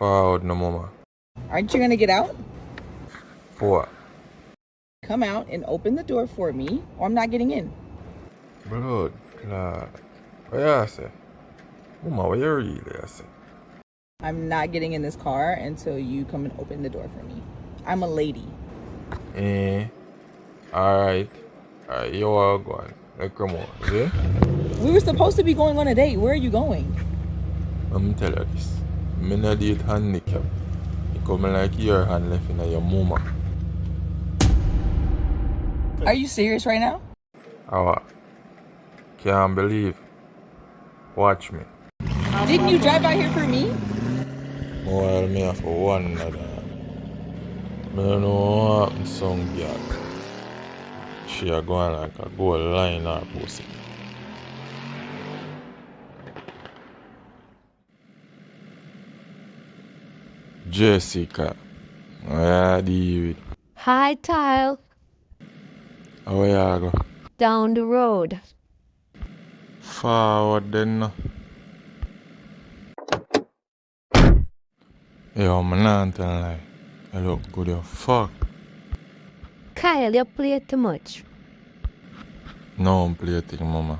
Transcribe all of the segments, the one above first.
Forward no mama. Aren't you gonna get out? For Come out and open the door for me, or I'm not getting in. blood clot. What you say? Mama, what you really say? I'm not getting in this car until you come and open the door for me. I'm a lady. Alright. Alright, you are going. Like, come on, see? We were supposed to be going on a date. Where are you going? I'm tell you this. Me not date handicap. You come like your hand left in your mama. Are you serious right now? How? Can't believe. Watch me. Didn't you drive out here for me? Well, me have one that. Me don't know what happened to some girl. She a going like a gold line or pussy. Jessica. How you deal with? Hi, Tile. How you go? Down the road. Forward then. No. Yo, man, not tell lie. You look good as fuck. Kyle, you play too much. No play thing, mama.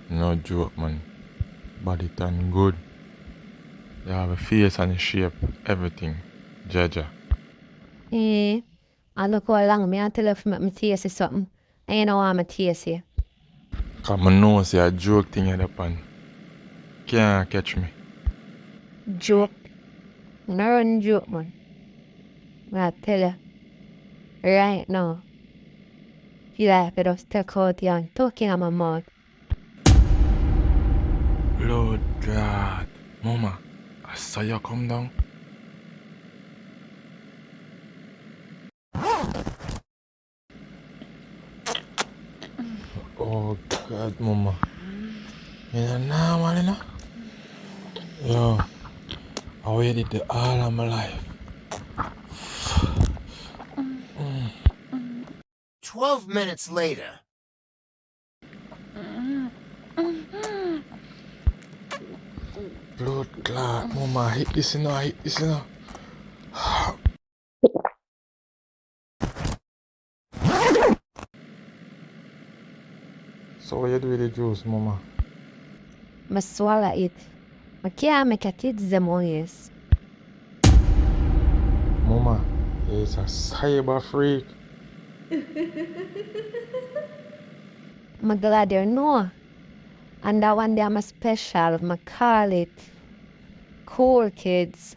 No joke, man. Body tan good. You have a face and a shape, everything. Jaja. I look how long me and tell you if me taste you something. And you know I'm a taste you. Cause I know say a joke thing at the pan. Can't catch me. Joke. No run joke, man. I tell you. Right now. Feel like I just take out you and talking on my mouth. Lord God. Mama, I saw you come down. Oh God, mama. You're normal, you know? Yo, I waited the all of my life. 12 minutes later. Blood clot, mama, I hit this, you know, So what you do with the juice, mama? I swallow it. I can't make a kidz them ways. Mama, it's a cyber freak. I'm glad you know. And that one day I'm a special. I call it Kool kidz.